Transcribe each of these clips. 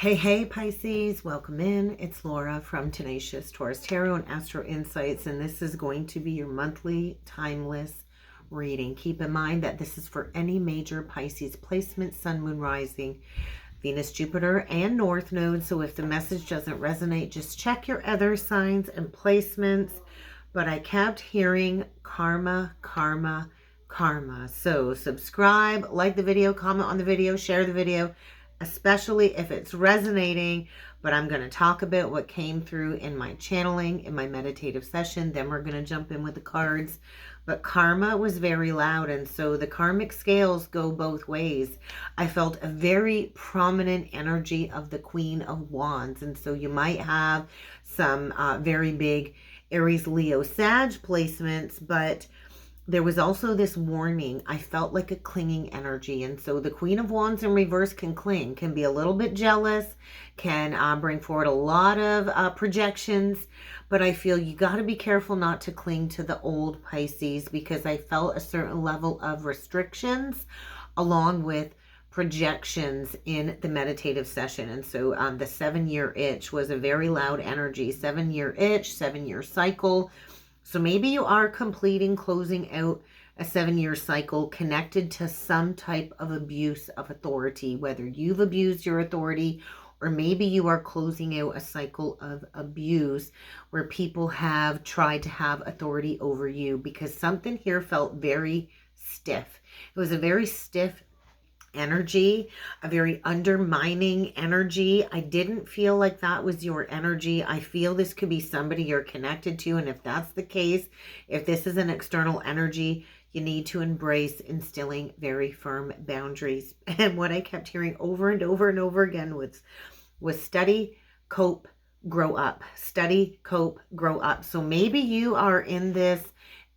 Hey, Pisces, welcome in. It's Laura from Tenacious Taurus Tarot and Astro Insights, and this is going to be your monthly timeless reading. Keep in mind that this is for any major Pisces placement, Sun, Moon, Rising, Venus, Jupiter, and North Node. So if the message doesn't resonate, just check your other signs and placements. But I kept hearing karma, karma, karma. So subscribe, like the video, comment on the video, share the video, especially if it's resonating. But I'm going to talk about what came through in my channeling, in my meditative session. Then we're going to jump in with the cards. But karma was very loud, and so the karmic scales go both ways. I felt a very prominent energy of the Queen of Wands, and so you might have some very big Aries, Leo, Sag placements, but there was also this warning. I felt like a clinging energy. And so the Queen of Wands in reverse can cling, can be a little bit jealous, can bring forward a lot of projections. But I feel you got to be careful not to cling to the old, Pisces, because I felt a certain level of restrictions along with projections in the meditative session. And so the 7-year itch was a very loud energy. 7-year itch, 7-year cycle. So maybe you are closing out a 7-year cycle connected to some type of abuse of authority, whether you've abused your authority or maybe you are closing out a cycle of abuse where people have tried to have authority over you, because something here felt very stiff. It was a very stiff energy, a very undermining energy. I didn't feel like that was your energy. I feel this could be somebody you're connected to, and if that's the case, if this is an external energy, you need to embrace instilling very firm boundaries. And what I kept hearing over and over and over again was study, cope, grow up. Study, cope, grow up. So maybe you are in this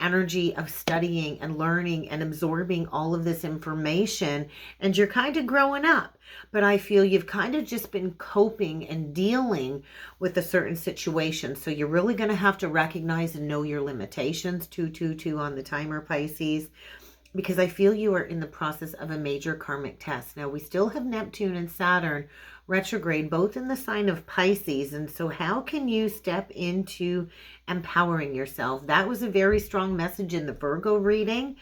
energy of studying and learning and absorbing all of this information, and you're kind of growing up, but I feel you've kind of just been coping and dealing with a certain situation. So you're really going to have to recognize and know your limitations. 222 on the timer, Pisces, because I feel you are in the process of a major karmic test. Now we still have Neptune and Saturn retrograde, both in the sign of Pisces. And so how can you step into empowering yourself? That was a very strong message in the Virgo reading.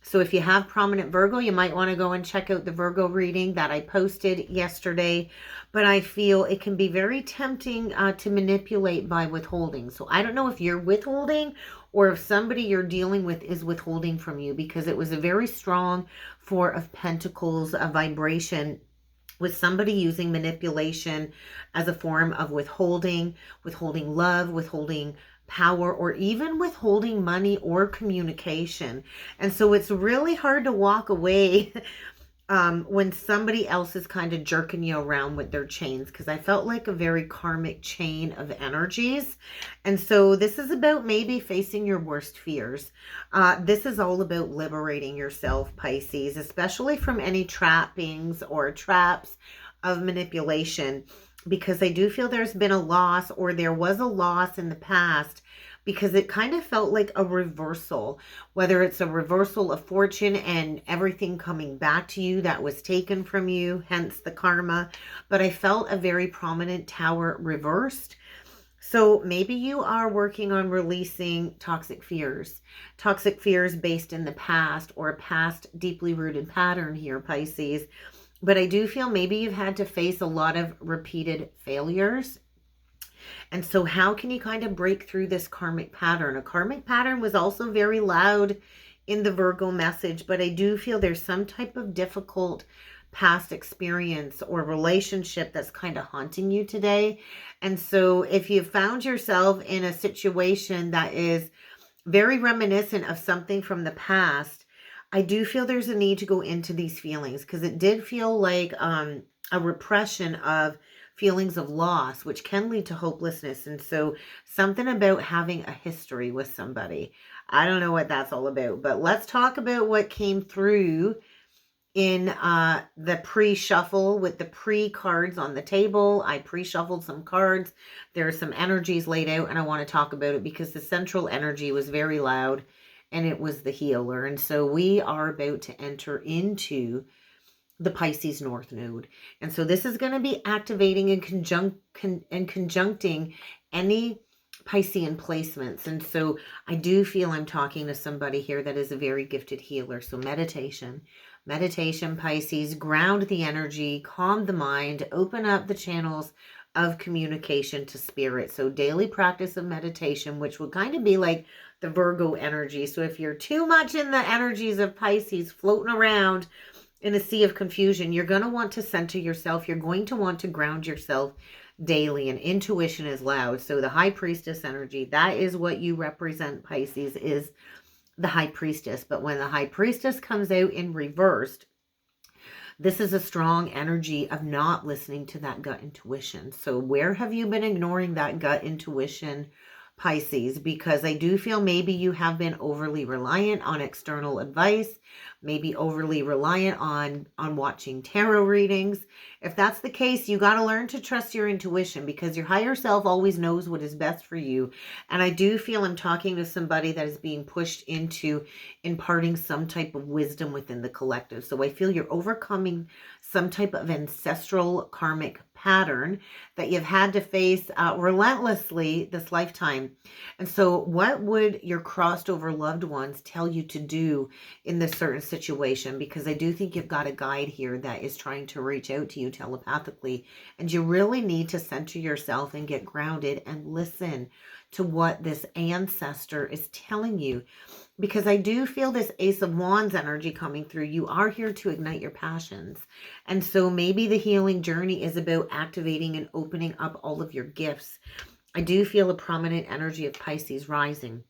So if you have prominent Virgo, you might want to go and check out the Virgo reading that I posted yesterday. But I feel it can be very tempting to manipulate by withholding. So I don't know if you're withholding or if somebody you're dealing with is withholding from you, because it was a very strong Four of Pentacles, a vibration with somebody using manipulation as a form of withholding love, withholding power, or even withholding money or communication. And so it's really hard to walk away when somebody else is kind of jerking you around with their chains, because I felt like a very karmic chain of energies. And so this is about maybe facing your worst fears. This is all about liberating yourself, Pisces, especially from any trappings or traps of manipulation, because I do feel there's been a loss, or there was a loss in the past, because it kind of felt like a reversal, whether it's a reversal of fortune and everything coming back to you that was taken from you, hence the karma. But I felt a very prominent Tower reversed. So maybe you are working on releasing toxic fears based in the past, or a past deeply rooted pattern here, Pisces. But I do feel maybe you've had to face a lot of repeated failures. And so how can you kind of break through this karmic pattern? A karmic pattern was also very loud in the Virgo message, but I do feel there's some type of difficult past experience or relationship that's kind of haunting you today. And so if you found yourself in a situation that is very reminiscent of something from the past, I do feel there's a need to go into these feelings, because it did feel like a repression of feelings of loss, which can lead to hopelessness. And so something about having a history with somebody. I don't know what that's all about, but let's talk about what came through in the pre-shuffle with the pre-cards on the table. I pre-shuffled some cards. There are some energies laid out, and I want to talk about it because the central energy was very loud, and it was the healer. And so we are about to enter into the Pisces North Node. And so this is going to be activating and conjuncting any Piscean placements. And so I do feel I'm talking to somebody here that is a very gifted healer. So meditation, Pisces, ground the energy, calm the mind, open up the channels of communication to spirit. So daily practice of meditation, which would kind of be like the Virgo energy. So if you're too much in the energies of Pisces floating around in a sea of confusion, you're going to want to center yourself. You're going to want to ground yourself daily, and intuition is loud. So the high priestess energy, that is what you represent, Pisces, is the high priestess. But when the high priestess comes out in reversed, this is a strong energy of not listening to that gut intuition. So where have you been ignoring that gut intuition, Pisces? Because I do feel maybe you have been overly reliant on external advice, maybe overly reliant on watching tarot readings. If that's the case, you got to learn to trust your intuition, because your higher self always knows what is best for you. And I do feel I'm talking to somebody that is being pushed into imparting some type of wisdom within the collective. So I feel you're overcoming some type of ancestral karmic pattern that you've had to face relentlessly this lifetime. And so what would your crossed over loved ones tell you to do in this certain situation? Because I do think you've got a guide here that is trying to reach out to you telepathically, and you really need to center yourself and get grounded and listen to what this ancestor is telling you. Because I do feel this Ace of Wands energy coming through. You are here to ignite your passions. And so maybe the healing journey is about activating and opening up all of your gifts. I do feel a prominent energy of Pisces rising.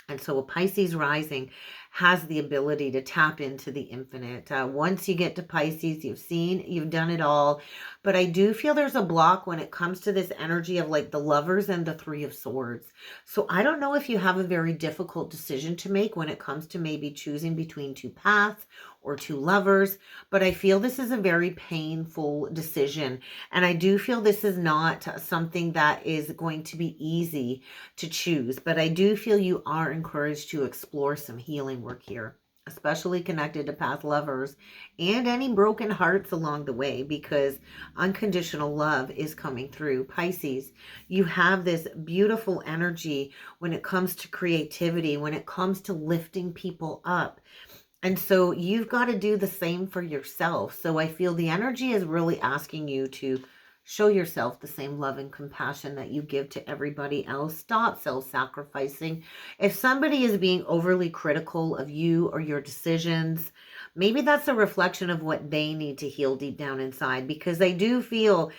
And so a Pisces rising has the ability to tap into the infinite. Once you get to Pisces, you've done it all. But I do feel there's a block when it comes to this energy of like the Lovers and the Three of Swords. So I don't know if you have a very difficult decision to make when it comes to maybe choosing between two paths or two lovers, but I feel this is a very painful decision. And I do feel this is not something that is going to be easy to choose, but I do feel you are encouraged to explore some healing work here, especially connected to past lovers and any broken hearts along the way, because unconditional love is coming through. Pisces, you have this beautiful energy when it comes to creativity, when it comes to lifting people up. And so you've got to do the same for yourself. So I feel the energy is really asking you to show yourself the same love and compassion that you give to everybody else. Stop self-sacrificing. If somebody is being overly critical of you or your decisions, maybe that's a reflection of what they need to heal deep down inside, because I do feel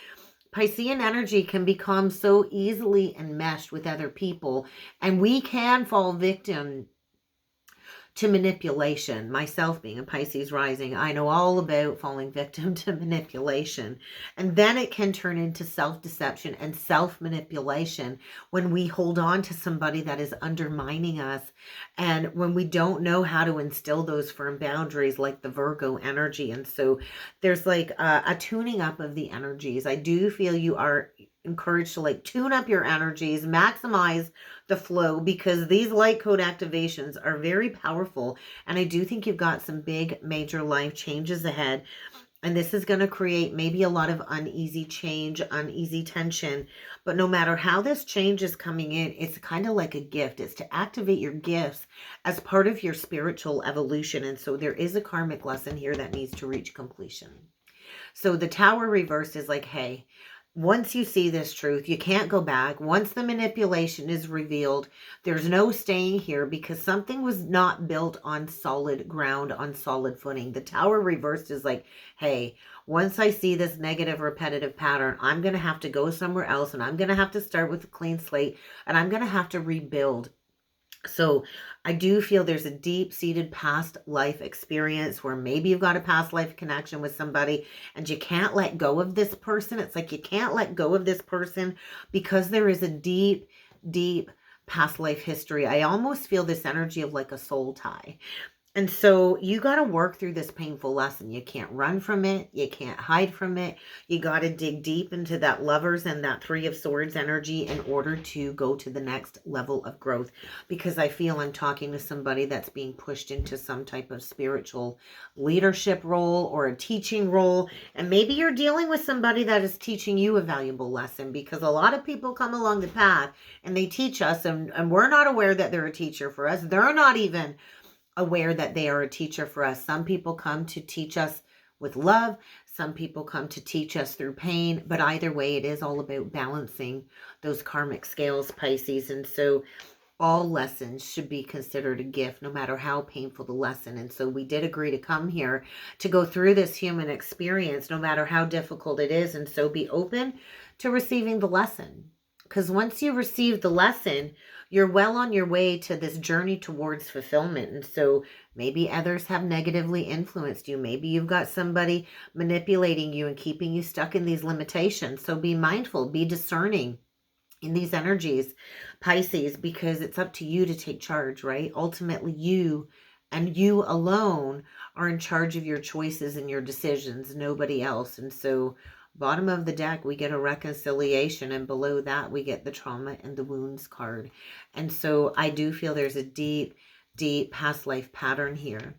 Piscean energy can become so easily enmeshed with other people, and we can fall victim to manipulation. Myself being a Pisces rising, I know all about falling victim to manipulation. And then it can turn into self-deception and self-manipulation when we hold on to somebody that is undermining us, and when we don't know how to instill those firm boundaries, like the Virgo energy. And so there's like a tuning up of the energies. I do feel you are encouraged to like tune up your energies, maximize the flow, because these light code activations are very powerful. And I do think you've got some big major life changes ahead, and this is going to create maybe a lot of uneasy change, uneasy tension. But no matter how this change is coming in, it's kind of like a gift. It's to activate your gifts as part of your spiritual evolution. And so there is a karmic lesson here that needs to reach completion. So the Tower reversed is like, hey, once you see this truth, you can't go back. Once the manipulation is revealed, there's no staying here, because something was not built on solid ground, on solid footing. The Tower reversed is like, hey, once I see this negative repetitive pattern, I'm going to have to go somewhere else, and I'm going to have to start with a clean slate, and I'm going to have to rebuild. So I do feel there's a deep-seated past life experience where maybe you've got a past life connection with somebody and you can't let go of this person. It's like you can't let go of this person because there is a deep, deep past life history. I almost feel this energy of like a soul tie. And so you got to work through this painful lesson. You can't run from it. You can't hide from it. You got to dig deep into that Lovers and that Three of Swords energy in order to go to the next level of growth. Because I feel I'm talking to somebody that's being pushed into some type of spiritual leadership role or a teaching role. And maybe you're dealing with somebody that is teaching you a valuable lesson, because a lot of people come along the path and they teach us, and we're not aware that they're a teacher for us. They're not even aware that they are a teacher for us. Some people come to teach us with love. Some people come to teach us through pain. But either way, it is all about balancing those karmic scales, Pisces. And so all lessons should be considered a gift, no matter how painful the lesson. And so we did agree to come here to go through this human experience, no matter how difficult it is. And so be open to receiving the lesson. Because once you receive the lesson, you're well on your way to this journey towards fulfillment. And so maybe others have negatively influenced you. Maybe you've got somebody manipulating you and keeping you stuck in these limitations. So be mindful, be discerning in these energies, Pisces, because it's up to you to take charge, right? Ultimately, you and you alone are in charge of your choices and your decisions, nobody else. And so bottom of the deck, we get a reconciliation, and below that, we get the trauma and the wounds card. And so I do feel there's a deep, deep past life pattern here.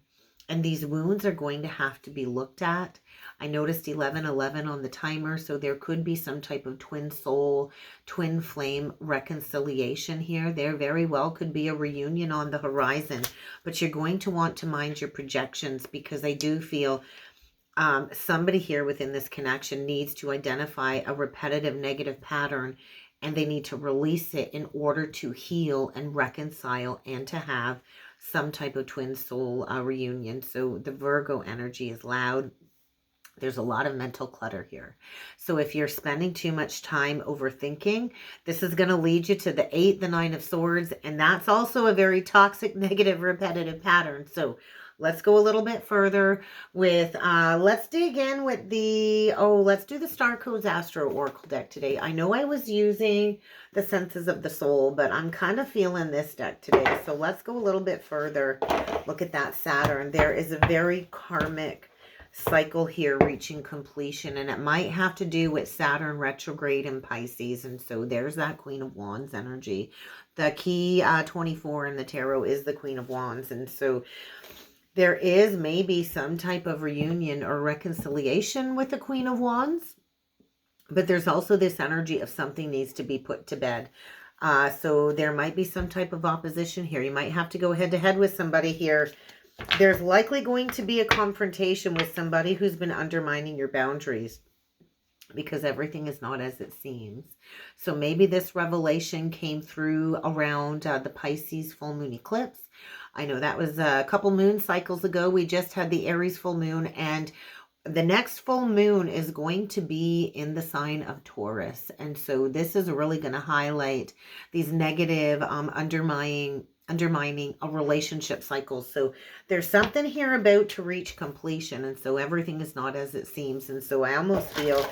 And these wounds are going to have to be looked at. I noticed 1111 on the timer, so there could be some type of twin soul, twin flame reconciliation here. There very well could be a reunion on the horizon, but you're going to want to mind your projections, because I do feel somebody here within this connection needs to identify a repetitive negative pattern, and they need to release it in order to heal and reconcile and to have some type of twin soul reunion. So the Virgo energy is loud. There's a lot of mental clutter here. So if you're spending too much time overthinking, this is going to lead you to the 8, the 9 of Swords. And that's also a very toxic, negative, repetitive pattern. So let's go a little bit further with, let's dig in with the, let's do the Star Codes Astro Oracle deck today. I know I was using the Senses of the Soul, but I'm kind of feeling this deck today. So let's go a little bit further. Look at that Saturn. There is a very karmic cycle here reaching completion, and it might have to do with Saturn retrograde in Pisces. And so there's that Queen of Wands energy. The key 24 in the tarot is the Queen of Wands. And so there is maybe some type of reunion or reconciliation with the Queen of Wands, but there's also this energy of something needs to be put to bed. So there might be some type of opposition here. You might have to go head to head with somebody here. There's likely going to be a confrontation with somebody who's been undermining your boundaries, because everything is not as it seems. So maybe this revelation came through around the Pisces full moon eclipse. I know that was a couple moon cycles ago. We just had the Aries full moon, and the next full moon is going to be in the sign of Taurus. And so this is really going to highlight these negative, undermining a relationship cycle. So there's something here about to reach completion, and so everything is not as it seems. And so I almost feel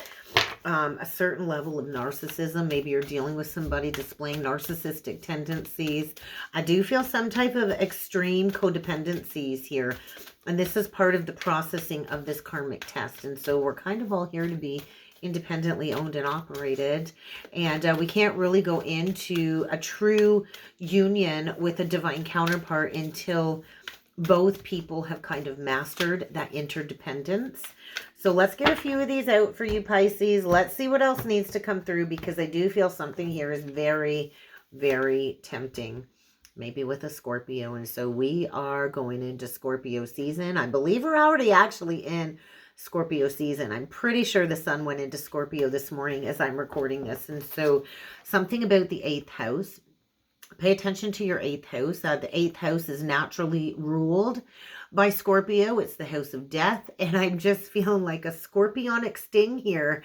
a certain level of narcissism. Maybe you're dealing with somebody displaying narcissistic tendencies. I do feel some type of extreme codependencies here, and this is part of the processing of this karmic test. And so we're kind of all here to be independently owned and operated, and we can't really go into a true union with a divine counterpart until both people have kind of mastered that interdependence. So let's get a few of these out for you, Pisces. Let's see what else needs to come through, because I do feel something here is very, very tempting, maybe with a Scorpio. And so we are going into Scorpio season. I believe we're already actually in Scorpio season. I'm pretty sure the sun went into Scorpio this morning as I'm recording this. And so something about the 8th house. Pay attention to your 8th house. The 8th house is naturally ruled by Scorpio. It's the house of death. And I'm just feeling like a scorpionic sting here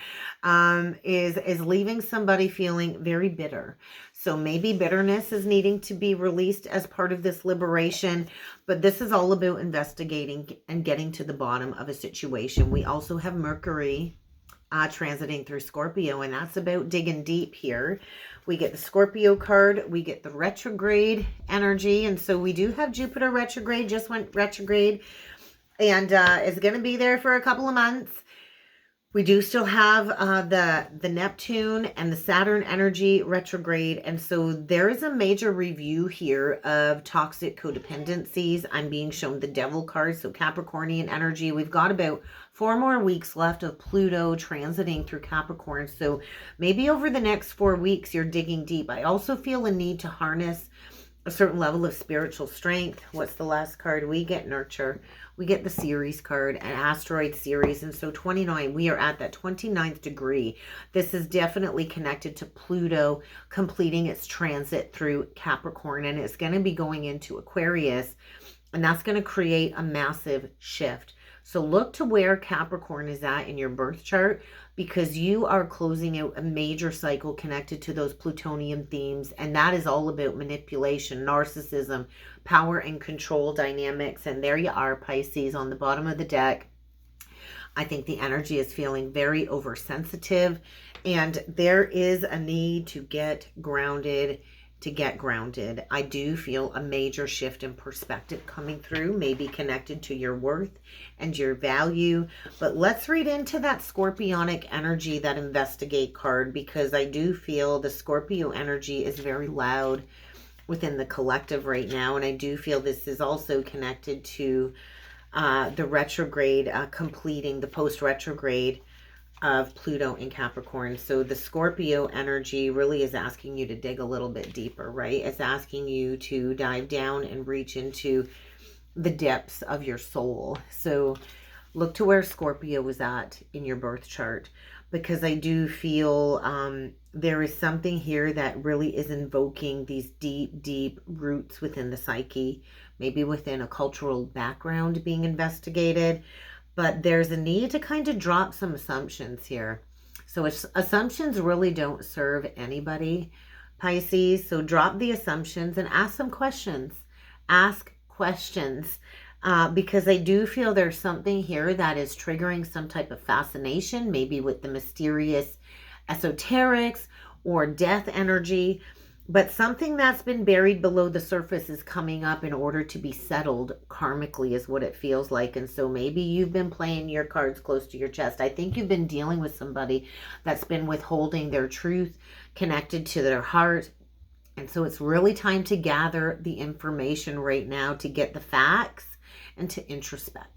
is leaving somebody feeling very bitter. So maybe bitterness is needing to be released as part of this liberation. But this is all about investigating and getting to the bottom of a situation. We also have Mercury transiting through Scorpio, and that's about digging deep here. We get the Scorpio card, we get the retrograde energy, and so we do have Jupiter retrograde, just went retrograde, and is going to be there for a couple of months. We do still have the Neptune and the Saturn energy retrograde. And so there is a major review here of toxic codependencies. I'm being shown the Devil card, so Capricornian energy. We've got about 4 more weeks left of Pluto transiting through Capricorn. So maybe over the next 4 weeks, you're digging deep. I also feel a need to harness a certain level of spiritual strength. What's the last card? We get nurture. We get the Series card, an asteroid series. And so 29, we are at that 29th degree. This is definitely connected to Pluto completing its transit through Capricorn. And it's going to be going into Aquarius. And that's going to create a massive shift. So look to where Capricorn is at in your birth chart, because you are closing out a major cycle connected to those plutonium themes. And that is all about manipulation, narcissism, power and control dynamics. And there you are, Pisces, on the bottom of the deck. I think the energy is feeling very oversensitive, and there is a need to get grounded. I do feel a major shift in perspective coming through, maybe connected to your worth and your value. But let's read into that Scorpionic energy, that investigate card, because I do feel the Scorpio energy is very loud within the collective right now. And I do feel this is also connected to the retrograde, completing the post-retrograde of Pluto in Capricorn. So the Scorpio energy really is asking you to dig a little bit deeper, right? It's asking you to dive down and reach into the depths of your soul. So look to where Scorpio was at in your birth chart, because I do feel there is something here that really is invoking these deep, deep roots within the psyche, maybe within a cultural background being investigated. But there's a need to kind of drop some assumptions here. So assumptions really don't serve anybody, Pisces. So drop the assumptions and ask some questions. Ask questions. Because I do feel there's something here that is triggering some type of fascination, maybe with the mysterious esoterics or death energy. But something that's been buried below the surface is coming up in order to be settled karmically, is what it feels like. And so maybe you've been playing your cards close to your chest. I think you've been dealing with somebody that's been withholding their truth connected to their heart. And so it's really time to gather the information right now, to get the facts and to introspect.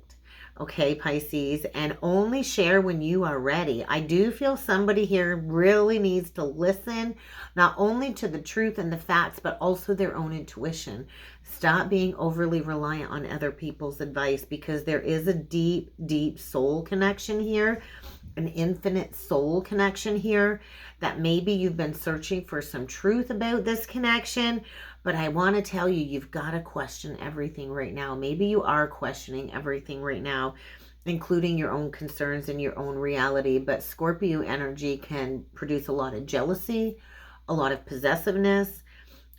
Okay, Pisces, and only share when you are ready. I do feel somebody here really needs to listen, not only to the truth and the facts, but also their own intuition. Stop being overly reliant on other people's advice, because there is a deep, deep soul connection here, an infinite soul connection here, that maybe you've been searching for some truth about this connection. But I want to tell you, you've got to question everything right now. Maybe you are questioning everything right now, including your own concerns and your own reality. But Scorpio energy can produce a lot of jealousy, a lot of possessiveness,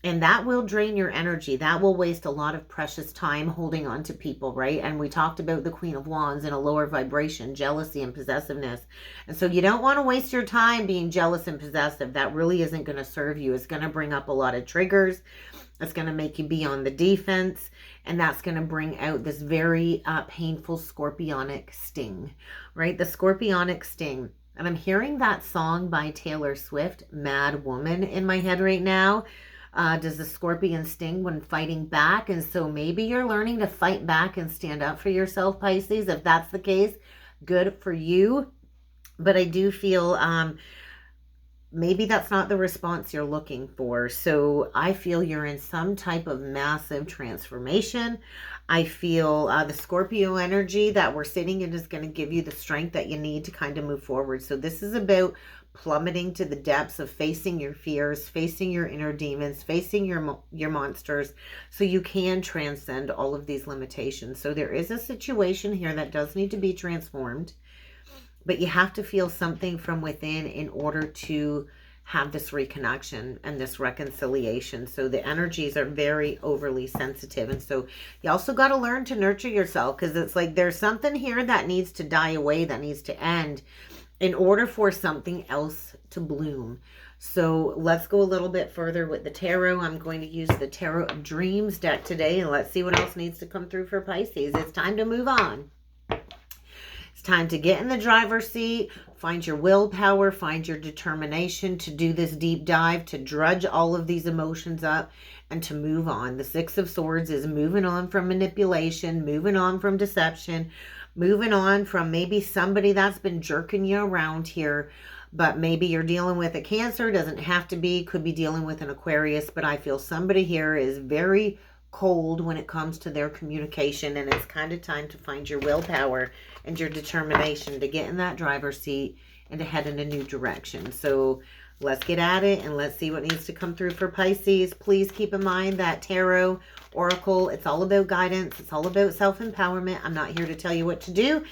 and that will drain your energy. That will waste a lot of precious time holding on to people, right? And we talked about the Queen of Wands in a lower vibration, jealousy and possessiveness. And so you don't want to waste your time being jealous and possessive. That really isn't going to serve you. It's going to bring up a lot of triggers. It's going to make you be on the defense. And that's going to bring out this very painful Scorpionic sting, right? The Scorpionic sting. And I'm hearing that song by Taylor Swift, Mad Woman, in my head right now. Does the scorpion sting when fighting back? And so maybe you're learning to fight back and stand up for yourself, Pisces. If that's the case, good for you. But I do feel maybe that's not the response you're looking for. So I feel you're in some type of massive transformation. I feel the Scorpio energy that we're sitting in is going to give you the strength that you need to kind of move forward. So this is about plummeting to the depths of facing your fears, facing your inner demons, facing your monsters, so you can transcend all of these limitations. So there is a situation here that does need to be transformed, but you have to feel something from within in order to have this reconnection and this reconciliation. So the energies are very overly sensitive. And so you also got to learn to nurture yourself, because it's like there's something here that needs to die away, that needs to end. in order for something else to bloom. So let's go a little bit further with the tarot. I'm going to use the Tarot of Dreams deck today, and let's see what else needs to come through for Pisces. It's time to move on. It's time to get in the driver's seat, find your willpower, find your determination to do this deep dive, to drudge all of these emotions up, and to move on. The Six of Swords is moving on from manipulation, moving on from deception, moving on from maybe somebody that's been jerking you around here, but maybe you're dealing with a Cancer. Doesn't have to be, could be dealing with an Aquarius, but I feel somebody here is very cold when it comes to their communication, and it's kind of time to find your willpower and your determination to get in that driver's seat and to head in a new direction. So let's get at it and let's see what needs to come through for Pisces. Please keep in mind that tarot, oracle, it's all about guidance. It's all about self-empowerment. I'm not here to tell you what to do.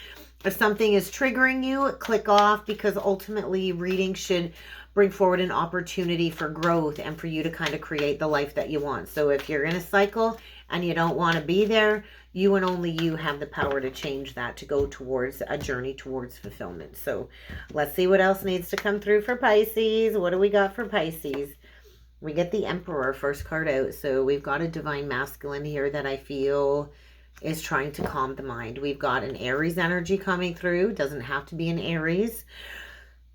If something is triggering you, click off, because ultimately reading should bring forward an opportunity for growth and for you to kind of create the life that you want. So if you're in a cycle and you don't want to be there, you and only you have the power to change that, to go towards a journey towards fulfillment. So let's see what else needs to come through for Pisces. What do we got for Pisces? We get the Emperor, first card out. So we've got a divine masculine here that I feel is trying to calm the mind. We've got an Aries energy coming through. Doesn't have to be an Aries.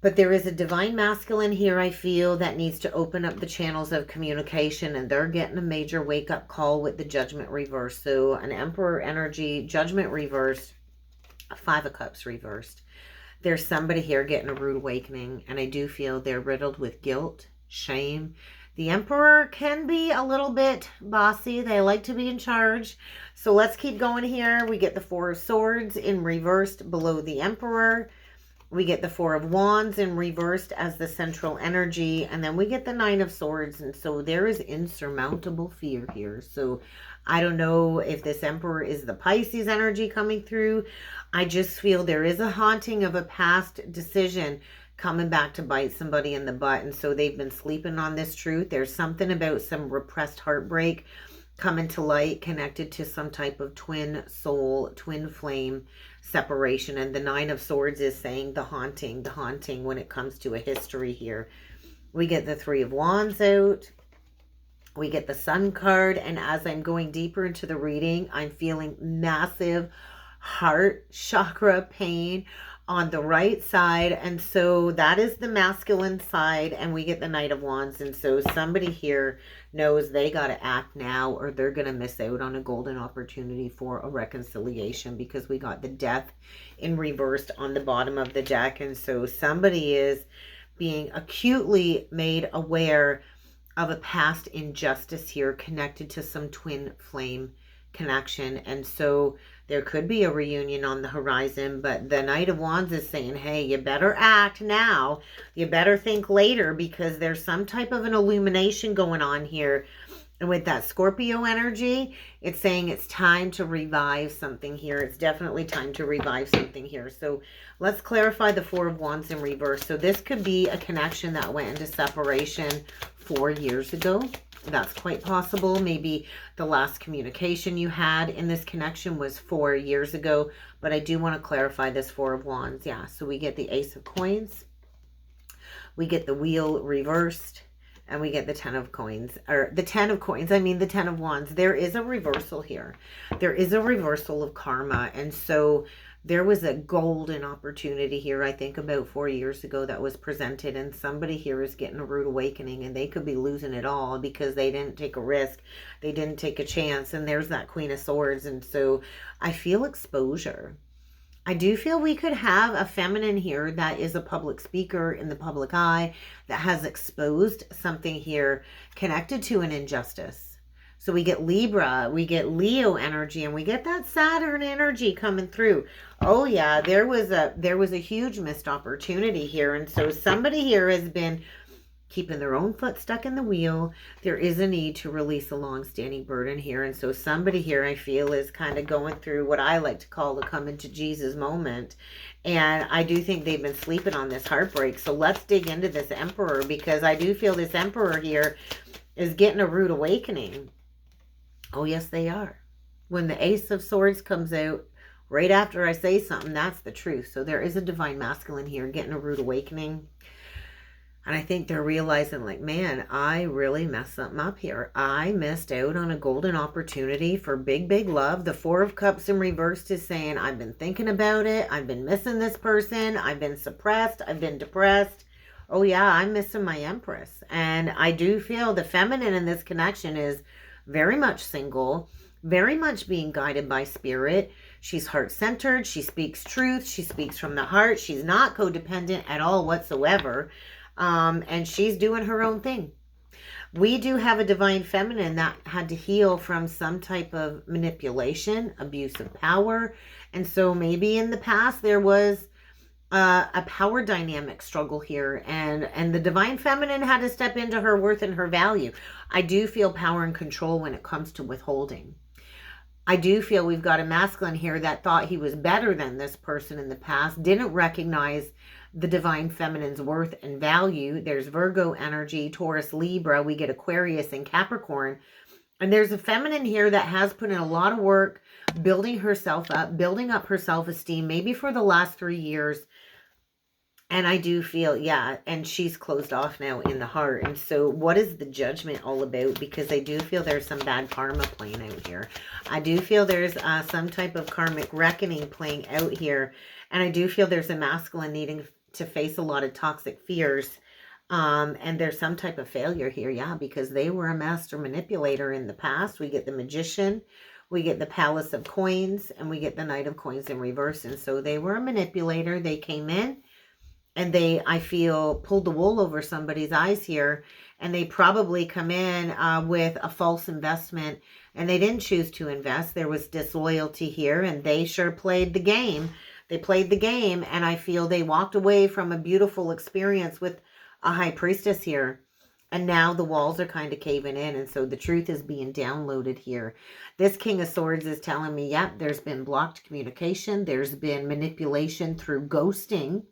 But there is a divine masculine here, I feel, that needs to open up the channels of communication, and they're getting a major wake-up call with the Judgment reversed. So an Emperor energy, Judgment reversed, Five of Cups reversed. There's somebody here getting a rude awakening, and I do feel they're riddled with guilt, shame. The Emperor can be a little bit bossy. They like to be in charge. So let's keep going here. We get the Four of Swords in reversed below the Emperor. We get the Four of Wands in reversed as the central energy. And then we get the Nine of Swords. And so there is insurmountable fear here. So I don't know if this Emperor is the Pisces energy coming through. I just feel there is a haunting of a past decision coming back to bite somebody in the butt. And so they've been sleeping on this truth. There's something about some repressed heartbreak coming to light, connected to some type of twin soul, twin flame separation. And the Nine of Swords is saying the haunting when it comes to a history here. We get the Three of Wands out. We get the Sun card. And as I'm going deeper into the reading, I'm feeling massive heart chakra pain on the right side. And so that is the masculine side. And we get the Knight of Wands. And so somebody here knows they got to act now, or they're going to miss out on a golden opportunity for a reconciliation, because we got the Death in reversed on the bottom of the deck. And so somebody is being acutely made aware of a past injustice here, connected to some twin flame connection. And so there could be a reunion on the horizon, but the Knight of Wands is saying, hey, you better act now. You better think later, because there's some type of an illumination going on here. And with that Scorpio energy, it's saying it's time to revive something here. It's definitely time to revive something here. So let's clarify the Four of Wands in reverse. So this could be a connection that went into separation 4 years ago. That's quite possible. Maybe the last communication you had in this connection was 4 years ago. But I do want to clarify this Four of Wands. Yeah, so we get the Ace of Coins. We get the Wheel reversed. And we get the Ten of Coins. Or the Ten of Coins, I mean the Ten of Wands. There is a reversal here. There is a reversal of karma. And so there was a golden opportunity here, I think about 4 years ago, that was presented. And somebody here is getting a rude awakening, and they could be losing it all because they didn't take a risk. They didn't take a chance. And there's that Queen of Swords. And so I feel exposure. I do feel we could have a feminine here that is a public speaker in the public eye, that has exposed something here connected to an injustice. So we get Libra, we get Leo energy, and we get that Saturn energy coming through. Oh yeah, there was a huge missed opportunity here. And so somebody here has been keeping their own foot stuck in the wheel. There is a need to release a long-standing burden here. And so somebody here, I feel, is kind of going through what I like to call the come into Jesus moment. And I do think they've been sleeping on this heartbreak. So let's dig into this Emperor, because I do feel this Emperor here is getting a rude awakening. Oh, yes, they are. When the Ace of Swords comes out, right after I say something, that's the truth. So there is a divine masculine here getting a rude awakening. And I think they're realizing, like, man, I really messed something up here. I missed out on a golden opportunity for big, big love. The Four of Cups in reverse is saying, I've been thinking about it. I've been missing this person. I've been suppressed. I've been depressed. Oh, yeah, I'm missing my Empress. And I do feel the feminine in this connection is very much single, very much being guided by spirit. She's heart-centered. She speaks truth. She speaks from the heart. She's not codependent at all whatsoever. And she's doing her own thing. We do have a divine feminine that had to heal from some type of manipulation, abuse of power. And so maybe in the past there was a power dynamic struggle here, and the divine feminine had to step into her worth and her value. I do feel power and control when it comes to withholding. I do feel we've got a masculine here that thought he was better than this person in the past, didn't recognize the divine feminine's worth and value. There's Virgo energy, Taurus, Libra. We get Aquarius and Capricorn. And there's a feminine here that has put in a lot of work building herself up, building up her self-esteem, maybe for the last 3 years. And I do feel, yeah, and she's closed off now in the heart. And so what is the Judgment all about? Because I do feel there's some bad karma playing out here. I do feel there's some type of karmic reckoning playing out here. And I do feel there's a masculine needing to face a lot of toxic fears. And there's some type of failure here, yeah, because they were a master manipulator in the past. We get the Magician, we get the Palace of Coins, and we get the Knight of Coins in reverse. And so they were a manipulator. They came in and they, I feel, pulled the wool over somebody's eyes here. And they probably come in with a false investment, and they didn't choose to invest. There was disloyalty here, and they sure played the game. They played the game, and I feel they walked away from a beautiful experience with a high priestess here. And now the walls are kind of caving in, and so the truth is being downloaded here. This King of Swords is telling me, yep, there's been blocked communication. There's been manipulation through ghosting.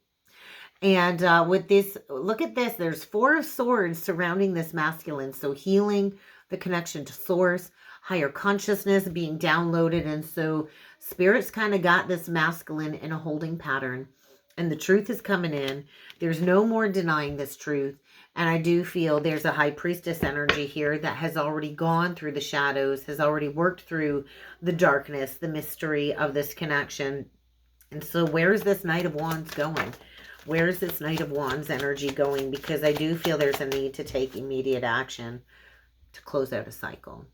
And with this, look at this. There's Four of Swords surrounding this masculine. So healing, the connection to source, higher consciousness being downloaded. And so Spirit's kind of got this masculine in a holding pattern. And the truth is coming in. There's no more denying this truth. And I do feel there's a high priestess energy here that has already gone through the shadows, has already worked through the darkness, the mystery of this connection. And so where is this Knight of Wands going? Where's this Knight of Wands energy going? Because I do feel there's a need to take immediate action to close out a cycle.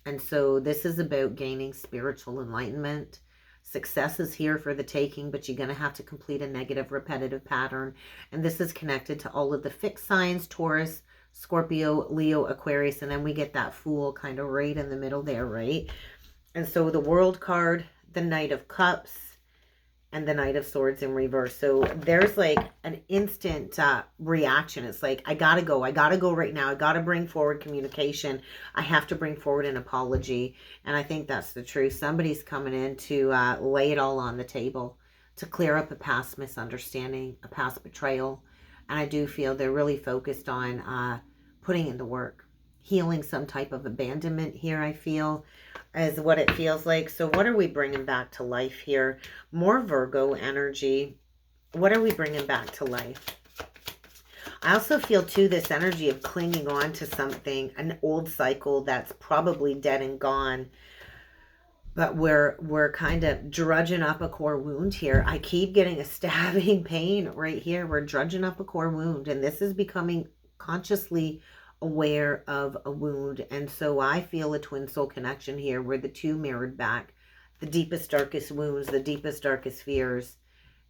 And so this is about gaining spiritual enlightenment. Success is here for the taking, but you're going to have to complete a negative, repetitive pattern. And this is connected to all of the fixed signs, Taurus, Scorpio, Leo, Aquarius. And then we get that Fool kind of right in the middle there, right? And so the World card, the Knight of Cups, and the Knight of Swords in reverse. So there's like an instant reaction. It's like, I gotta go right now. I gotta bring forward communication. I have to bring forward an apology. And I think that's the truth. Somebody's coming in to lay it all on the table, to clear up a past misunderstanding, a past betrayal. And I do feel they're really focused on putting in the work, healing some type of abandonment here, I feel, is what it feels like. So what are we bringing back to life here? More Virgo energy. What are we bringing back to life? I also feel, too, this energy of clinging on to something, an old cycle that's probably dead and gone. But we're kind of drudging up a core wound here. I keep getting a stabbing pain right here. We're drudging up a core wound. And this is becoming consciously aware of a wound. And so I feel a twin soul connection here where the two mirrored back the deepest, darkest wounds, the deepest, darkest fears.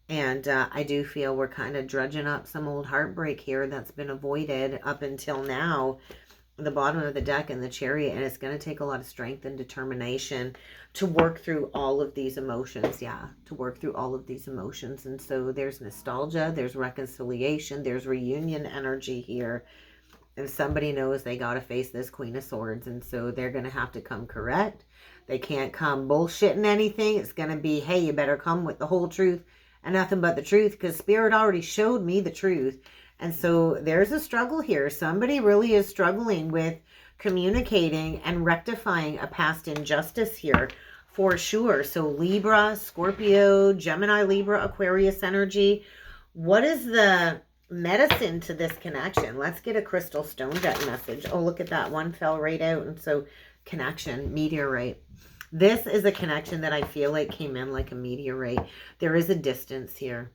And I do feel we're kind of drudging up some old heartbreak here that's been avoided up until now. The bottom of the deck in the Chariot, and it's going to take a lot of strength and determination to work through all of these emotions. Yeah, to work through all of these emotions. And so there's nostalgia, there's reconciliation, there's reunion energy here. And somebody knows they got to face this Queen of Swords. And so they're going to have to come correct. They can't come bullshitting anything. It's going to be, hey, you better come with the whole truth and nothing but the truth, because Spirit already showed me the truth. And so there's a struggle here. Somebody really is struggling with communicating and rectifying a past injustice here. for sure. So Libra, Scorpio, Gemini, Libra, Aquarius energy. What is the medicine to this connection? Let's get a crystal stone deck message. Oh, look at that. One fell right out. And so connection, meteorite. This is a connection that I feel like came in like a meteorite. There is a distance here.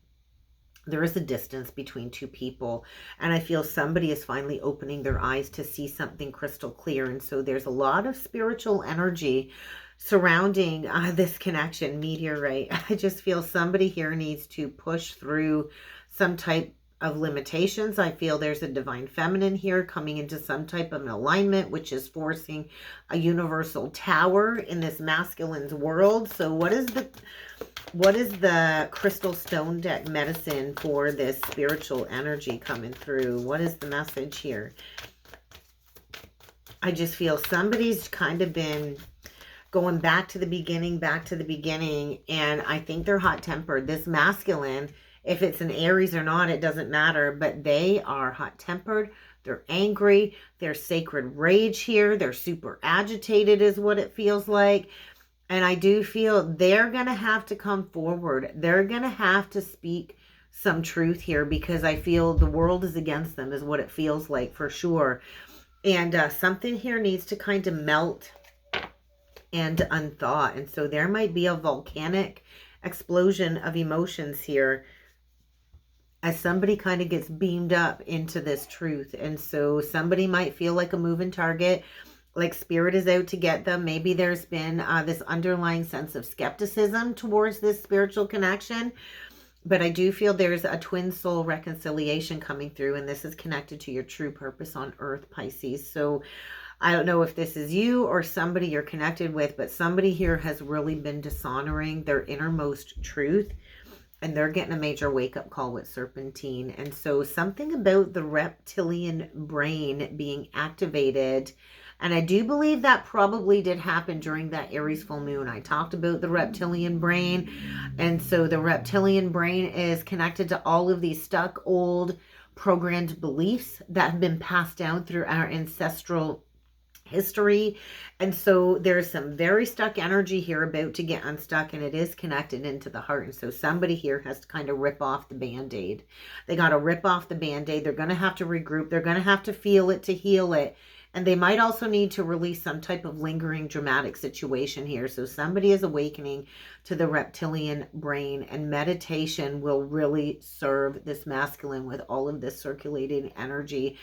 There is a distance between two people, and I feel somebody is finally opening their eyes to see something crystal clear. And so there's a lot of spiritual energy surrounding this connection, meteorite. I just feel somebody here needs to push through some type of limitations. I feel there's a divine feminine here coming into some type of an alignment, which is forcing a universal tower in this masculine's world. So what is the crystal stone deck medicine for this spiritual energy coming through? What is the message here? I just feel somebody's kind of been going back to the beginning, and I think they're hot-tempered. This masculine, if it's an Aries or not, it doesn't matter, but they are hot-tempered. They're angry. There's sacred rage here. They're super agitated is what it feels like. And I do feel they're going to have to come forward. They're going to have to speak some truth here, because I feel the world is against them is what it feels like for sure. And something here needs to kind of melt and unthaw. And so there might be a volcanic explosion of emotions here as somebody kind of gets beamed up into this truth. And so somebody might feel like a moving target, like spirit is out to get them. Maybe there's been this underlying sense of skepticism towards this spiritual connection. But I do feel there's a twin soul reconciliation coming through, and this is connected to your true purpose on earth, Pisces. So I don't know if this is you or somebody you're connected with, but somebody here has really been dishonoring their innermost truth, and they're getting a major wake-up call with Serpentine. And so something about the reptilian brain being activated, and I do believe that probably did happen during that Aries full moon. I talked about the reptilian brain, and so the reptilian brain is connected to all of these stuck old programmed beliefs that have been passed down through our ancestral history. And so there's some very stuck energy here about to get unstuck, and it is connected into the heart. And so somebody here has to kind of rip off the band-aid. They got to rip off the band-aid. They're going to have to regroup. They're going to have to feel it to heal it. And they might also need to release some type of lingering dramatic situation here. So somebody is awakening to the reptilian brain, and meditation will really serve this masculine with all of this circulating energy.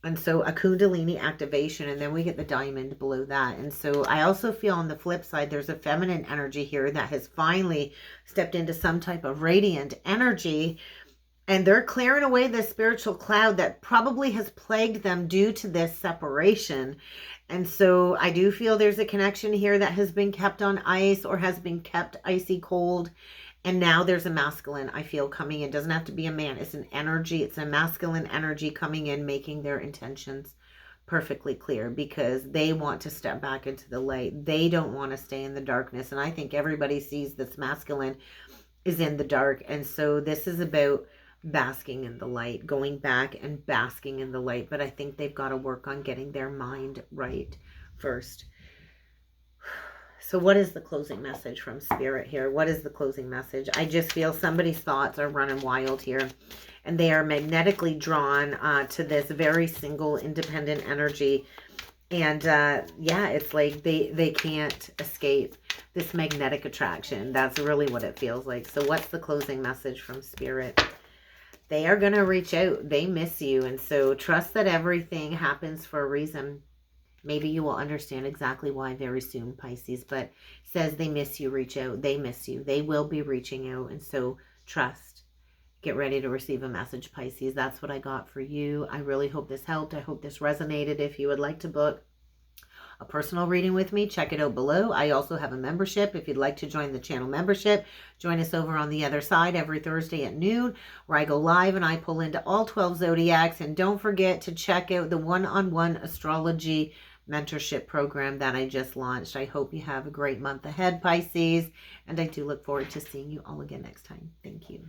And so a Kundalini activation, and then we get the diamond below that. And so I also feel on the flip side, there's a feminine energy here that has finally stepped into some type of radiant energy. And they're clearing away this spiritual cloud that probably has plagued them due to this separation. And so I do feel there's a connection here that has been kept on ice or has been kept icy cold. And now there's a masculine, I feel, coming in. It doesn't have to be a man. It's an energy. It's a masculine energy coming in, making their intentions perfectly clear, because they want to step back into the light. They don't want to stay in the darkness. And I think everybody sees this masculine is in the dark. And so this is about basking in the light, going back and basking in the light. But I think they've got to work on getting their mind right first. So what is the closing message from Spirit here? What is the closing message? I just feel somebody's thoughts are running wild here, and they are magnetically drawn to this very single independent energy. And yeah, it's like they can't escape this magnetic attraction. That's really what it feels like. So what's the closing message from Spirit? They are going to reach out. They miss you. And so trust that everything happens for a reason. Maybe you will understand exactly why very soon, Pisces. But says they miss you, reach out. They miss you. They will be reaching out. And so trust. Get ready to receive a message, Pisces. That's what I got for you. I really hope this helped. I hope this resonated. If you would like to book a personal reading with me, check it out below. I also have a membership. If you'd like to join the channel membership, join us over on the other side every Thursday at noon, where I go live and I pull into all 12 zodiacs. And don't forget to check out the one-on-one astrology mentorship program that I just launched. I hope you have a great month ahead, Pisces, and I do look forward to seeing you all again next time. Thank you.